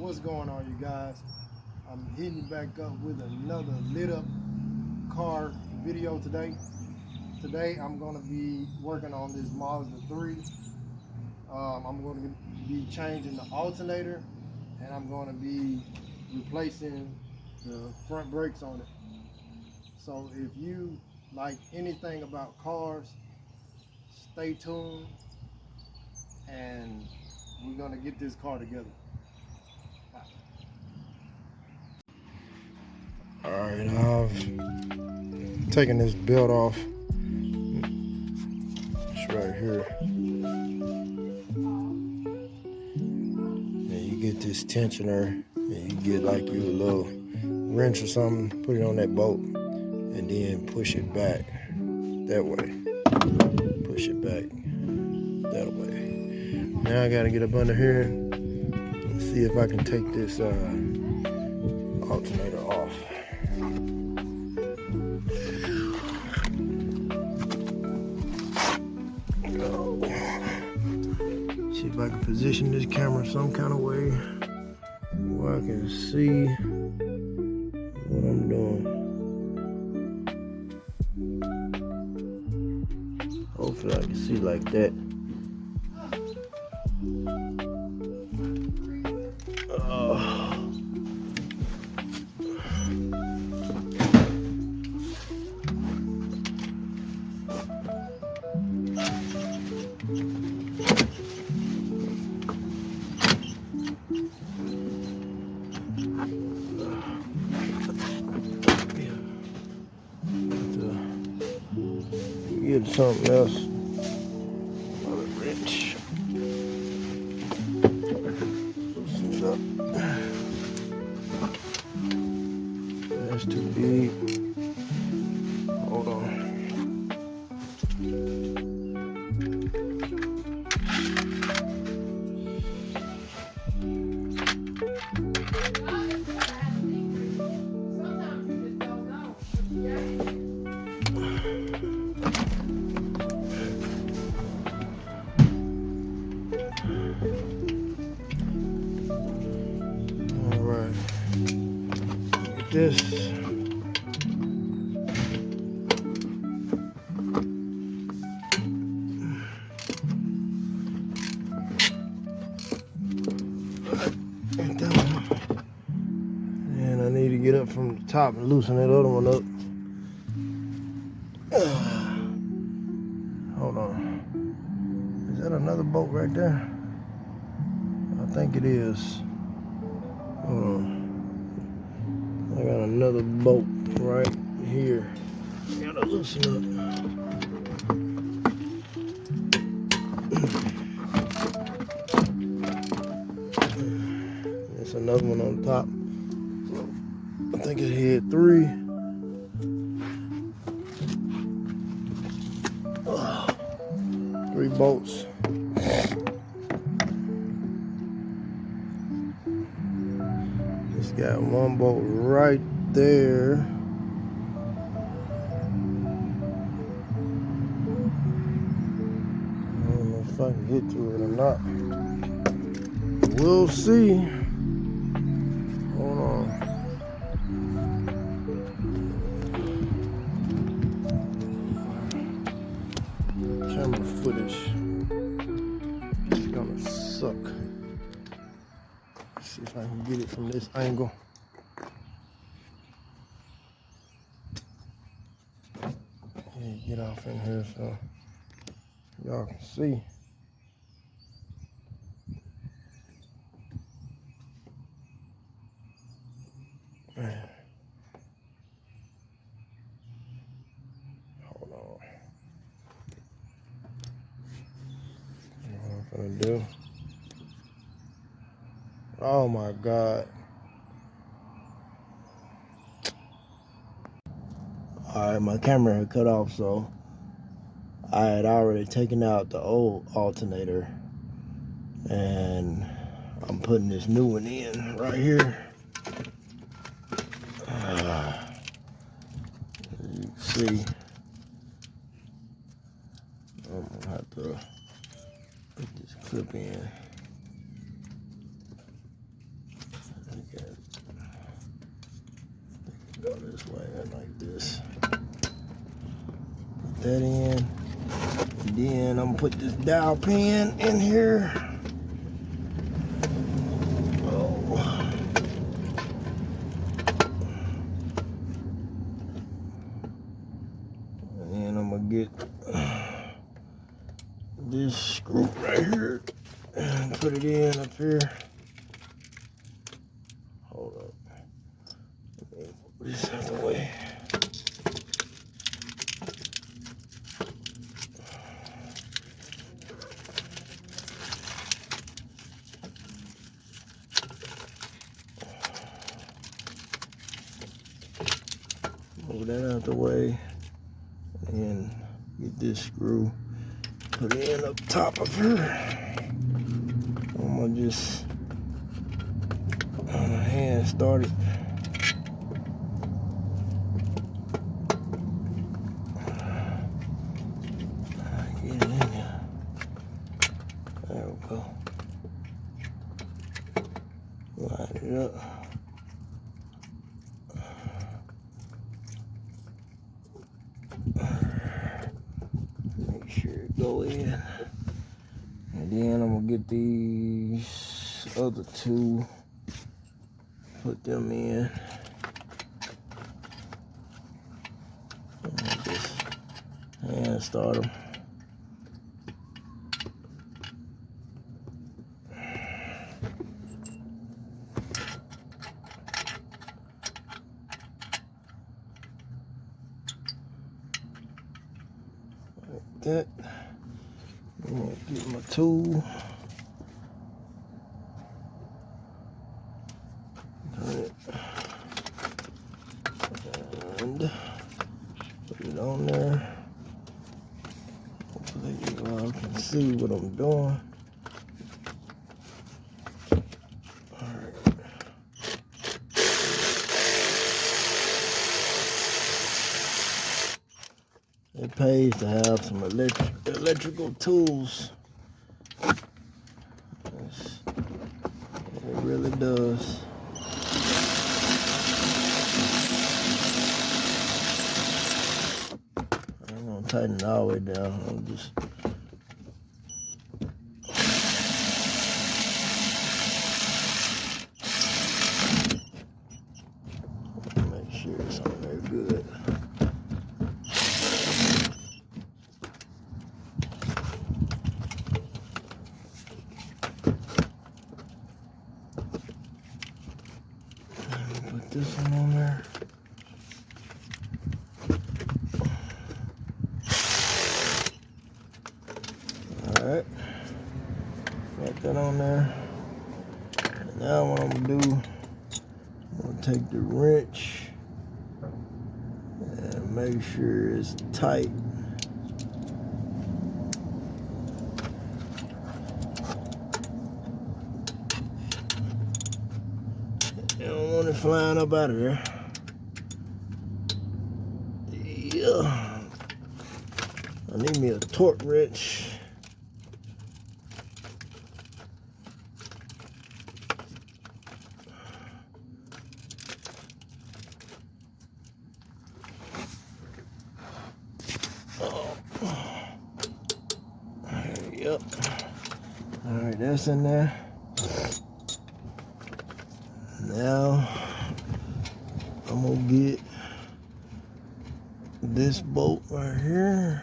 What's going on, you guys? I'm hitting back up with another lit up car video today. Today I'm going to be working on this Mazda 3. I'm going to be changing the alternator, and I'm going to be replacing the front brakes on it. So if you like anything about cars, stay tuned, and we're going to get this car together. Alright, I've taken this belt off. It's right here. And you get this tensioner, and you get like you a little wrench or something, put it on that bolt, and then push it back that way. Push it back that way. Now I gotta get up under here and see if I can take this alternator off. See if I can position this camera some kind of way where I can see what I'm doing. Hopefully I can see like that. Get something else. Another wrench. Loosen it up. That's too big. Hold on. This and I need to get up from the top and loosen that other one up. Hold on. Is that another bolt right there? I think it is. Hold on. I got another bolt right here. Gotta loosen up. There's another one on top. I think it had 3. Three bolts. It's got one bolt right there. I don't know if I can get to it or not. We'll see. Hold on. Camera footage is gonna suck. Let's see if I can get it from this angle. Get off in here so y'all can see. Man. Hold on. You know what I'm gonna do? Oh my God. Alright, my camera had cut off, so I had already taken out the old alternator, and I'm putting this new one in right here. As you can see, I'm gonna have to put this clip in. Just put that in. And then I'm gonna put this dowel pin in here. And then I'm gonna get this screw right here and put it in up here. Hold up. Let me put this out the way. Move that out the way. And get this screw, put it in up top of her. I'm gonna just on the hand start it. Get it in there. There we go. Line it up. Make sure it go in. And then I'm gonna get these other two, put them in. And just hand start them. Like that. I'm gonna get my tool. Turn it. And put it on there. Hopefully you all can see what I'm doing. Alright. It pays to have some electrical tools. It really does. I'm gonna tighten it all the way down. I'm just make sure it's on there good. Put this one on there. Alright, got that on there. And now what I'm gonna do, I'm gonna take the wrench and make sure it's tight. You don't want it flying up out of there. Yeah. I need me a torque wrench. Oh. Yep. Alright, that's in there. Now I'm gonna get this bolt right here.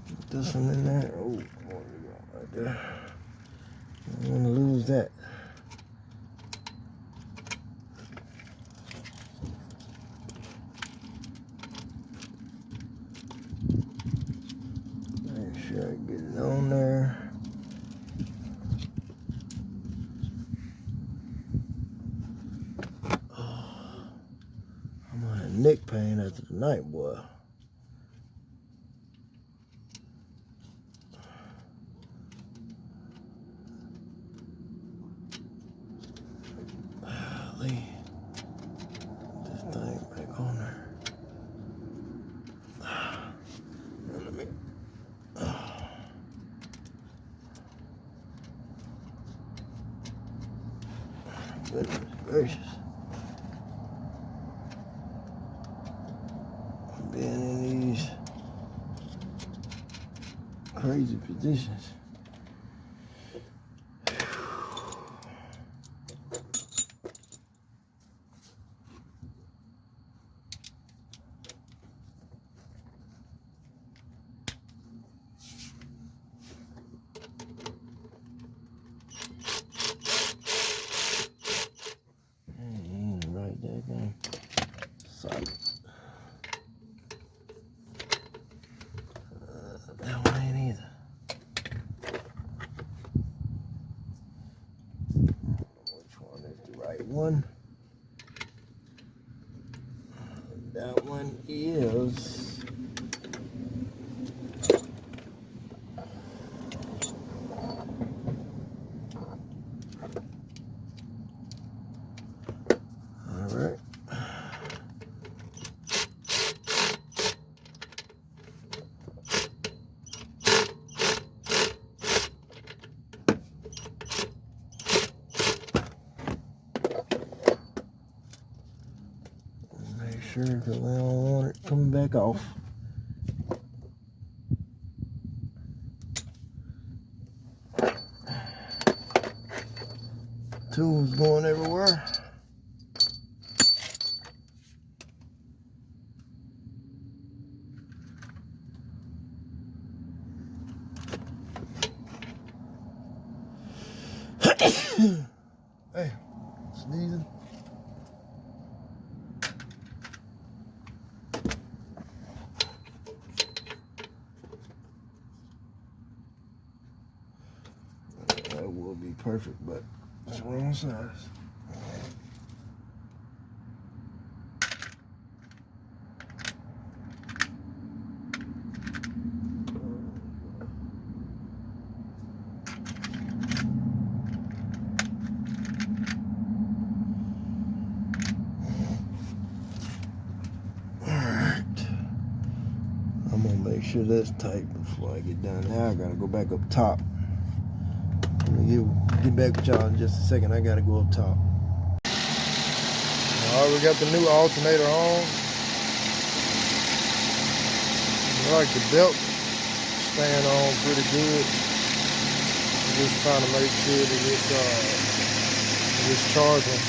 Put this one in there. Oh, right there. I don't want to lose that. Make sure I get it on there. Neck pain after the night, boy. Golly. Put this thing back on there. Let me. Goodness gracious. crazy positions. Right there again. Solid. That one ain't either. Which one is the right one? That one is. All right. Make sure because I don't want it coming back off. Tools going everywhere. Hey, sneezing. That will be perfect, but it's the wrong size. I'm gonna make sure that's tight before I get down there. I gotta go back up top. I'm gonna get back with y'all in just a second. I gotta go up top. Alright, we got the new alternator on. I like the belt staying on pretty good. I'm just trying to make sure that it's charging.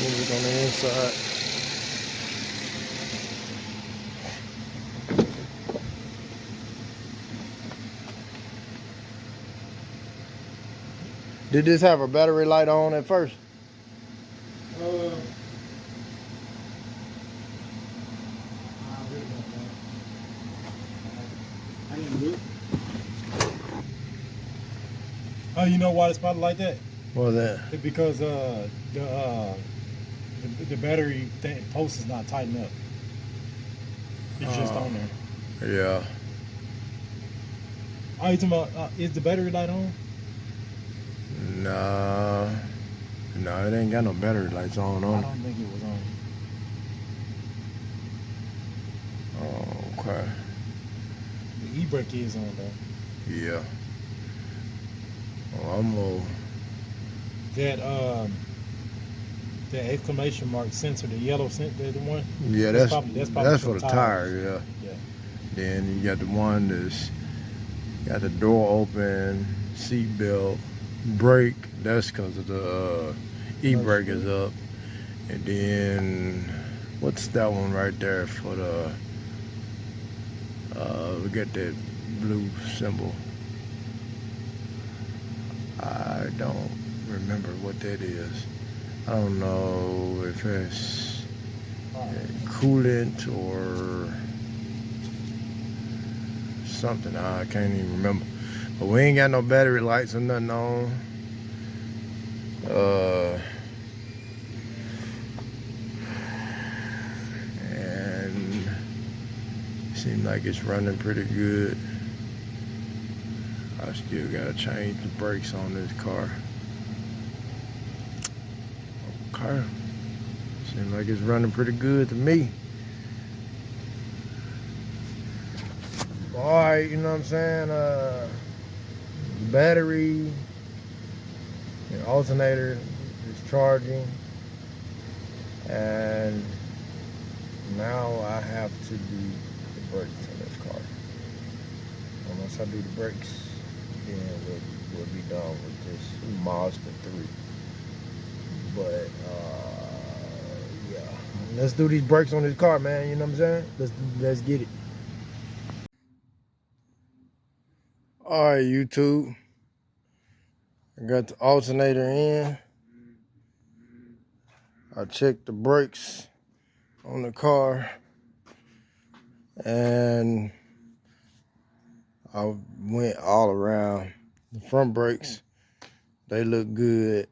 Look on the inside. Did this have a battery light on at first? I didn't do it. Oh, you know why it's spotted like that? What was that? It's because the battery post is not tightened up. It's just on there. Yeah. Oh, you talking about, is the battery light on? No, it ain't got no battery lights on I it. don't think it was on. Oh, okay. The e-brake is on though. Yeah. Oh, I'm low. That exclamation mark sensor, the yellow sensor, the one. Yeah, that's probably for the tire. Yeah. Then you got the one that's got the door open, seat belt, brake. That's because of the e-brake is up. And then what's that one right there for the? We got that blue symbol. I don't remember what that is. I don't know if it's coolant or something. I can't even remember. But we ain't got no battery lights or nothing on. And it seems like it's running pretty good. I still gotta change the brakes on this car. Okay. Seems like it's running pretty good to me. Alright, you know what I'm saying? Battery and alternator is charging. And now I have to do the brakes on this car. And once I do the brakes, then we'll be done with this Mazda 3. But yeah, let's do these brakes on this car, man. You know what I'm saying? Let's get it. All right, YouTube. I got the alternator in. I checked the brakes on the car, and I went all around. The front brakes, they look good,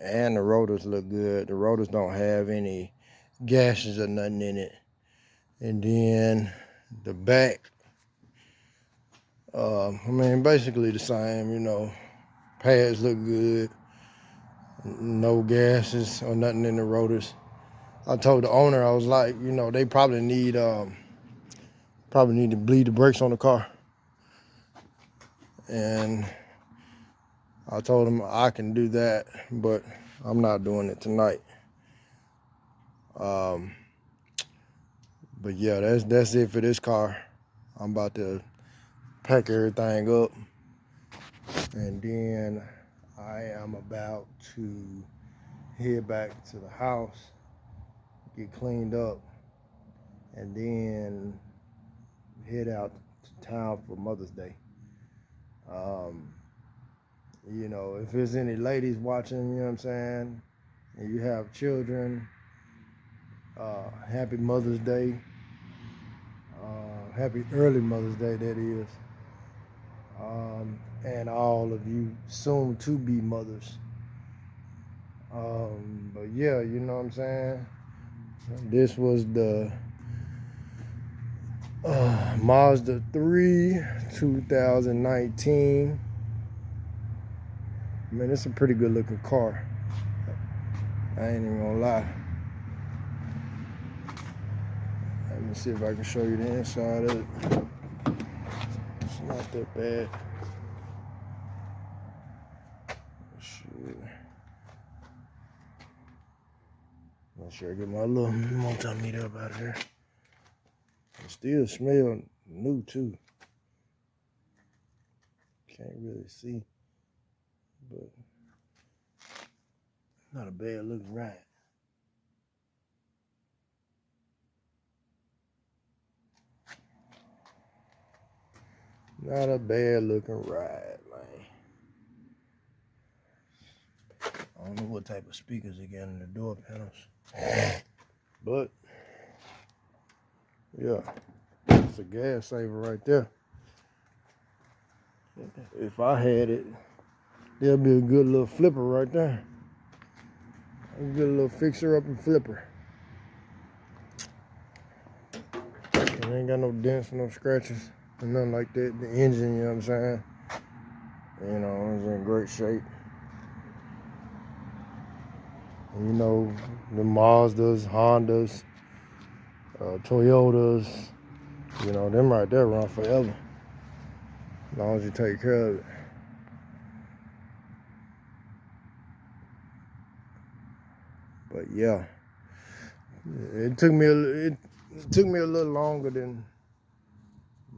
and the rotors look good. The rotors don't have any gashes or nothing in it. And then the back, I mean, basically the same, you know. Pads look good. No gases or nothing in the rotors. I told the owner, I was like, you know, they probably need to bleed the brakes on the car. And I told him I can do that, but I'm not doing it tonight. But yeah, that's it for this car. I'm about to pack everything up, and then I am about to head back to the house, get cleaned up, and then head out to town for Mother's Day. You know, if there's any ladies watching, you know what I'm saying, and you have children, happy Mother's Day. Happy early Mother's Day, that is. And all of you soon to be mothers. But yeah, you know what I'm saying? This was the Mazda 3 2019. Man, it's a pretty good looking car. I ain't even gonna lie. Let me see if I can show you the inside of it. It's not that bad. Shit. Make sure I get my little multimeter up out of here. It still smell new too. Can't really see, but not a bad looking ride. Not a bad looking ride, man. I don't know what type of speakers they got in the door panels, but yeah, it's a gas saver right there. If I had it, there'll be a good little flipper right there. A good little fixer up and flipper. It ain't got no dents, no scratches, or nothing like that. The engine, you know what I'm saying? You know, it's in great shape. And you know, the Mazdas, Hondas, Toyotas, you know, them right there run forever. As long as you take care of it. But yeah, it took me a little longer than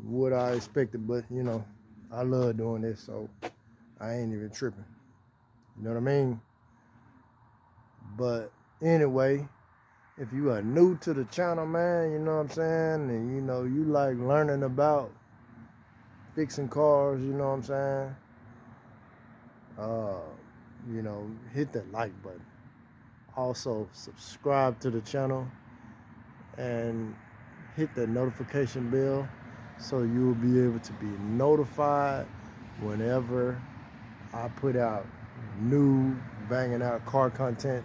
what I expected, but you know, I love doing this, so I ain't even tripping. You know what I mean? But anyway, if you are new to the channel, man, you know what I'm saying, and you know you like learning about fixing cars, you know what I'm saying, you know, hit that like button. Also subscribe to the channel and hit the notification bell so you will be able to be notified whenever I put out new banging out car content.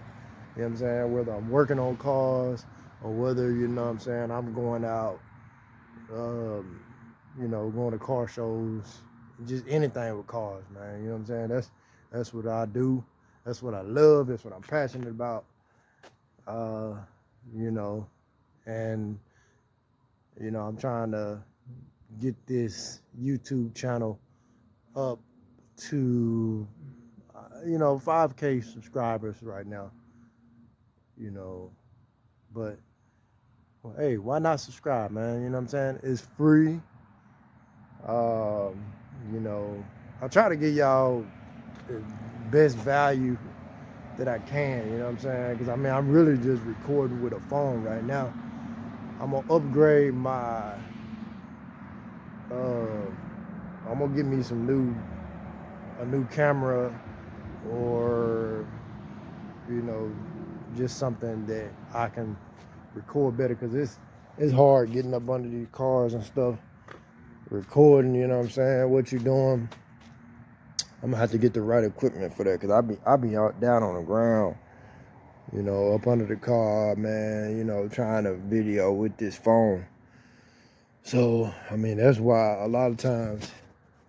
You know what I'm saying? Whether I'm working on cars or whether, you know what I'm saying, I'm going out, you know, going to car shows, just anything with cars, man. You know what I'm saying? That's what I do. That's what I love. That's what I'm passionate about. You know, and you know, I'm trying to get this YouTube channel up to, you know, 5K subscribers right now. You know, But well, hey, why not subscribe, man? You know what I'm saying? It's free. You know, I try to give y'all the best value that I can, you know what I'm saying? Because I mean, I'm really just recording with a phone right now. I'm gonna upgrade my, I'm gonna get me a new camera, or, you know, just something that I can record better, because it's hard getting up under these cars and stuff, recording, you know what I'm saying, what you're doing. I'm gonna have to get the right equipment for that, because I be out down on the ground, you know, up under the car, man, you know, trying to video with this phone. So, I mean, that's why a lot of times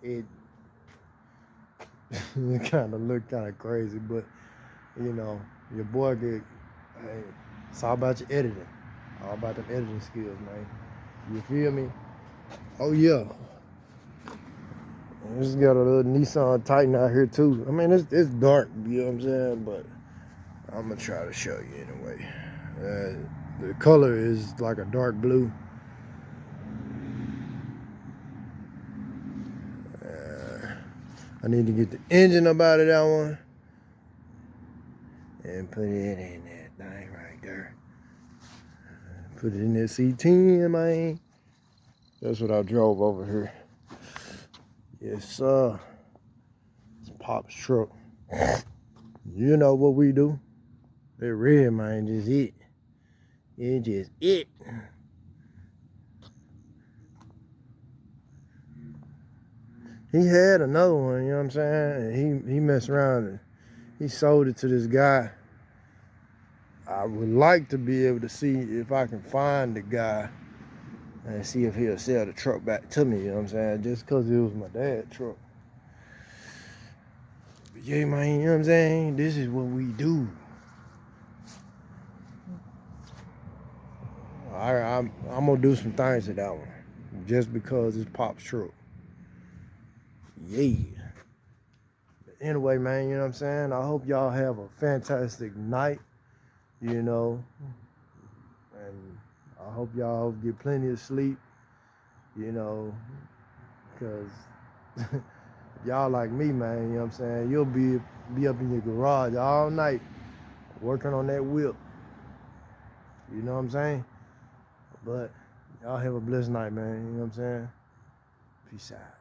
it kind of look kind of crazy, but, you know, your boy hey, it's all about your editing, all about them editing skills, man. You feel me? Oh, yeah. This got a little Nissan Titan out here, too. I mean, it's dark, you know what I'm saying, but I'm going to try to show you anyway. The color is like a dark blue. I need to get the engine up out of that one and put it in that thing right there. Put it in that C10, man. That's what I drove over here. Yes, sir. It's Pop's truck. You know what we do. That red, man, just it. It just it. He had another one, you know what I'm saying? And he messed around and he sold it to this guy. I would like to be able to see if I can find the guy and see if he'll sell the truck back to me, you know what I'm saying? Just because it was my dad's truck. But yeah, man, you know what I'm saying? This is what we do. I'm going to do some things to that one. Just because it's Pop's truck. Yeah. But anyway, man, you know what I'm saying? I hope y'all have a fantastic night, you know. And I hope y'all get plenty of sleep, you know, because if y'all like me, man, you know what I'm saying, you'll be up in your garage all night working on that whip. You know what I'm saying? But y'all have a blessed night, man. You know what I'm saying? Peace out.